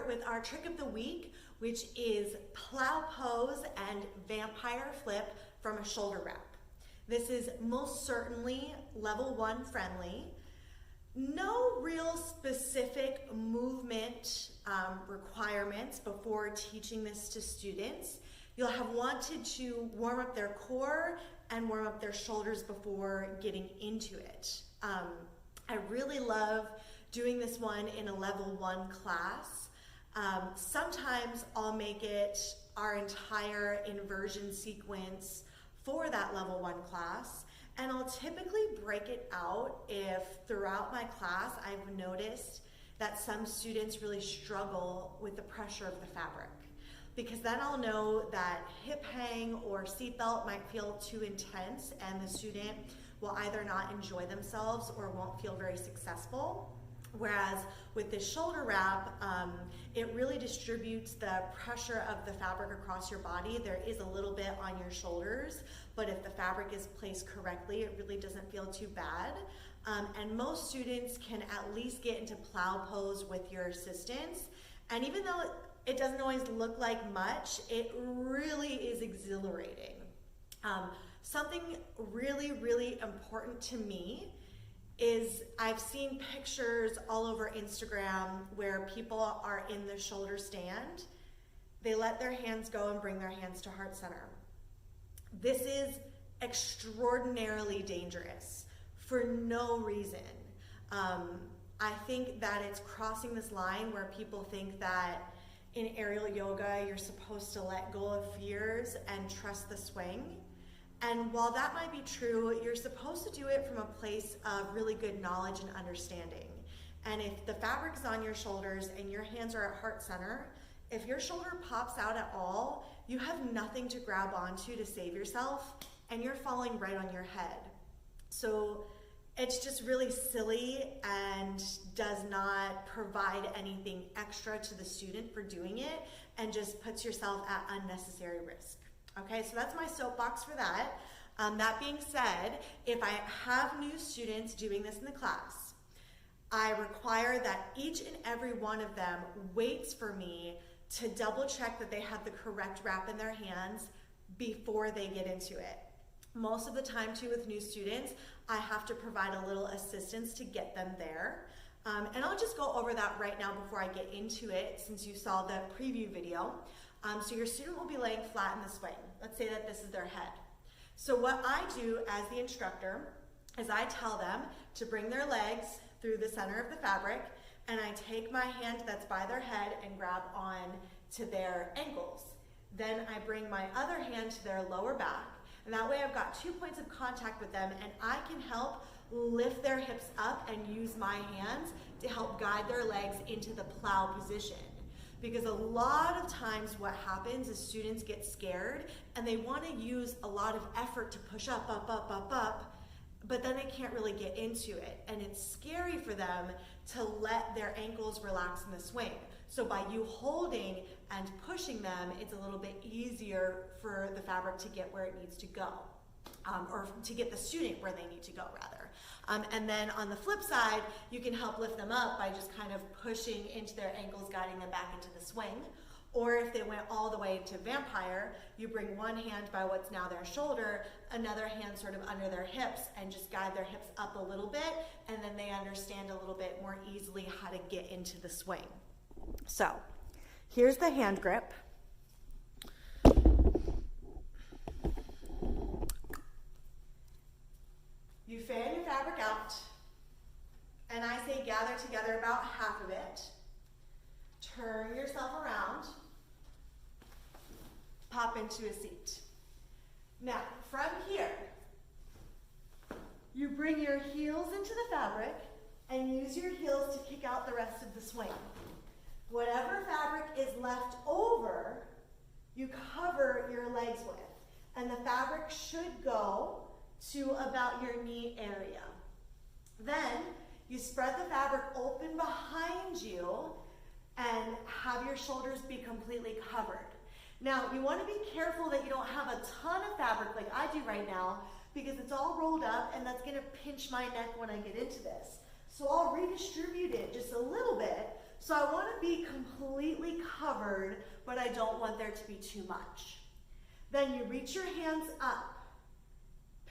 start with our trick of the week, which is plow pose and vampire flip from a shoulder wrap. This is most certainly level 1 friendly. No real specific movement requirements before teaching this to students. You'll have wanted to warm up their core and warm up their shoulders before getting into it. I really love doing this one in a level 1 class. Sometimes I'll make it our entire inversion sequence for that level 1 class, and I'll typically break it out if throughout my class I've noticed that some students really struggle with the pressure of the fabric, because then I'll know that hip hang or seatbelt might feel too intense and the student will either not enjoy themselves or won't feel very successful. Whereas with this shoulder wrap, it really distributes the pressure of the fabric across your body. There is a little bit on your shoulders, but if the fabric is placed correctly, it really doesn't feel too bad. And most students can at least get into plow pose with your assistance. And even though it doesn't always look like much, it really is exhilarating. Something really, really important to me is I've seen pictures all over Instagram where people are in the shoulder stand. They let their hands go and bring their hands to heart center. This is extraordinarily dangerous for no reason. I think that it's crossing this line where people think that in aerial yoga you're supposed to let go of fears and trust the swing. And while that might be true, you're supposed to do it from a place of really good knowledge and understanding. And if the fabric's on your shoulders and your hands are at heart center, if your shoulder pops out at all, you have nothing to grab onto to save yourself, and you're falling right on your head. So it's just really silly and does not provide anything extra to the student for doing it, and just puts yourself at unnecessary risk. Okay, so that's my soapbox for that. That being said, if I have new students doing this in the class, I require that each and every one of them waits for me to double check that they have the correct wrap in their hands before they get into it. Most of the time too with new students, I have to provide a little assistance to get them there. And I'll just go over that right now before I get into it, since you saw the preview video. So your student will be laying flat in the swing. Let's say that this is their head. So what I do as the instructor is I tell them to bring their legs through the center of the fabric, and I take my hand that's by their head and grab on to their ankles. Then I bring my other hand to their lower back, and that way I've got 2 points of contact with them, and I can help lift their hips up and use my hands to help guide their legs into the plow position. Because a lot of times what happens is students get scared and they want to use a lot of effort to push up, but then they can't really get into it. And it's scary for them to let their ankles relax in the swing. So by you holding and pushing them, it's a little bit easier for the fabric to get where it needs to go. Or to get the student where they need to go, rather. And then on the flip side, you can help lift them up by just kind of pushing into their ankles, guiding them back into the swing. Or if they went all the way to vampire, you bring one hand by what's now their shoulder, another hand sort of under their hips, and just guide their hips up a little bit, and then they understand a little bit more easily how to get into the swing. So here's the hand grip. You fan your fabric out, and I say gather together about half of it. Turn yourself around, pop into a seat. Now, from here, you bring your heels into the fabric and use your heels to kick out the rest of the swing. Whatever fabric is left over, you cover your legs with, and the fabric should go to about your knee area. Then you spread the fabric open behind you and have your shoulders be completely covered. Now you want to be careful that you don't have a ton of fabric like I do right now, because it's all rolled up and that's going to pinch my neck when I get into this. So I'll redistribute it just a little bit So I want to be completely covered, but I don't want there to be too much. Then you reach your hands up,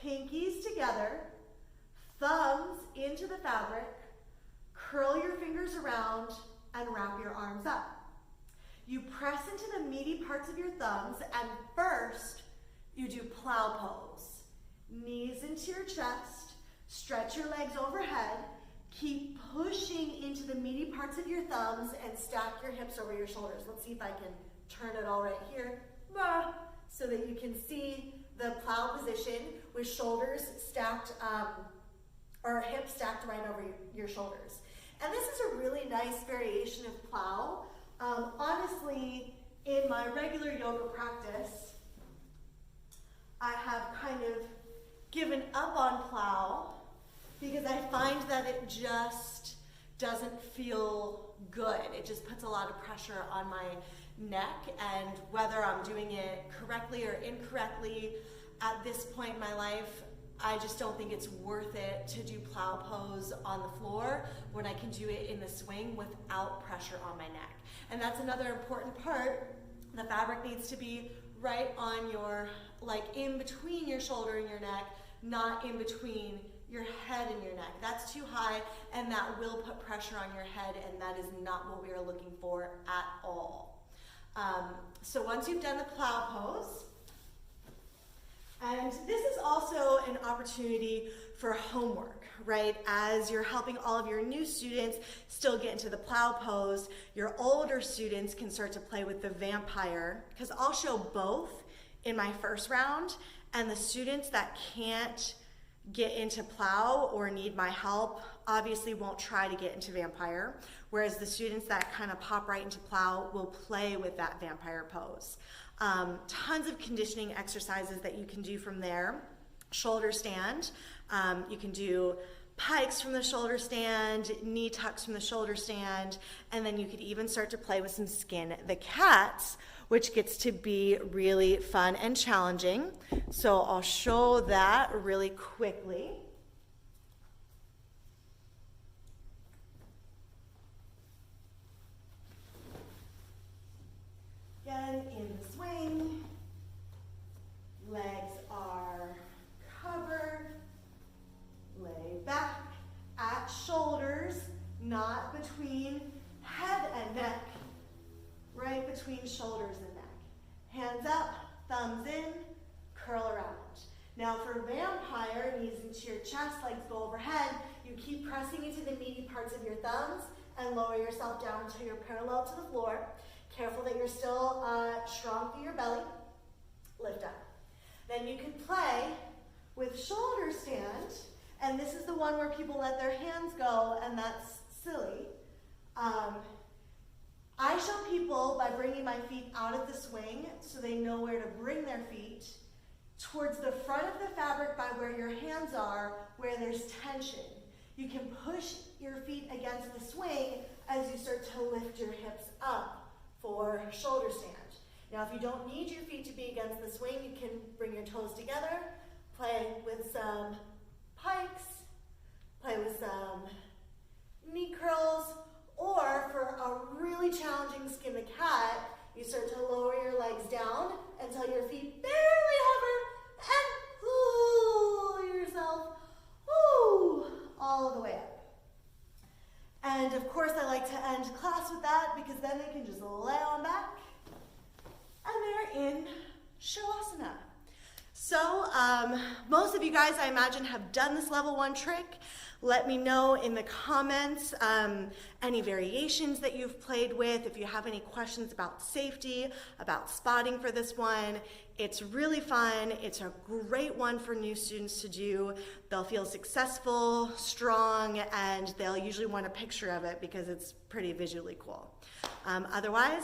pinkies together, thumbs into the fabric, curl your fingers around, and wrap your arms up. You press into the meaty parts of your thumbs, and first, you do plow pose. Knees into your chest, stretch your legs overhead, keep pushing into the meaty parts of your thumbs, and stack your hips over your shoulders. Let's see if I can turn it all right here, so that you can see the plow position with shoulders stacked, or hips stacked right over your shoulders. And this is a really nice variation of plow. Honestly, in my regular yoga practice, I have kind of given up on plow because I find that it just doesn't feel good. It just puts a lot of pressure on my neck, and whether I'm doing it correctly or incorrectly at this point in my life, I just don't think it's worth it to do plow pose on the floor when I can do it in the swing without pressure on my neck. And that's another important part. The fabric needs to be right on your, like in between your shoulder and your neck, not in between your head and your neck. That's too high, and that will put pressure on your head, and that is not what we are looking for at all. So once you've done the plow pose, and this is also an opportunity for homework, right? As you're helping all of your new students still get into the plow pose, your older students can start to play with the vampire, because I'll show both in my first round, and the students that can't get into plow or need my help obviously won't try to get into vampire, whereas the students that kind of pop right into plow will play with that vampire pose. Tons of conditioning exercises that you can do from there. Shoulder stand, you can do pikes from the shoulder stand, knee tucks from the shoulder stand, and then you could even start to play with some skin the cats, which gets to be really fun and challenging. So I'll show that really quickly. Again, in the swing, legs are covered, lay back at shoulders, not between head and neck, right between shoulders and neck. Hands up, thumbs in, curl around. Now for vampire, knees into your chest, legs go overhead. You keep pressing into the meaty parts of your thumbs and lower yourself down until you're parallel to the floor. Careful that you're still strong through your belly. Lift up. Then you can play with shoulder stand, and this is the one where people let their hands go, and that's silly. I show people by bringing my feet out of the swing so they know where to bring their feet towards the front of the fabric by where your hands are, where there's tension. You can push your feet against the swing as you start to lift your hips up for shoulder stand. Now, if you don't need your feet to be against the swing, you can bring your toes together, play with some pikes, play with some knee curls, or for a really challenging skin the cat, you start to lower your legs down until your feet barely hover and pull yourself all the way up. And of course, I like to end class with that because then they can just lay on back and they're in Shavasana. So most of you guys, I imagine, have done this level 1 trick. Let me know in the comments any variations that you've played with. If you have any questions about safety, about spotting for this one, it's really fun. It's a great one for new students to do. They'll feel successful, strong, and they'll usually want a picture of it because it's pretty visually cool. Otherwise,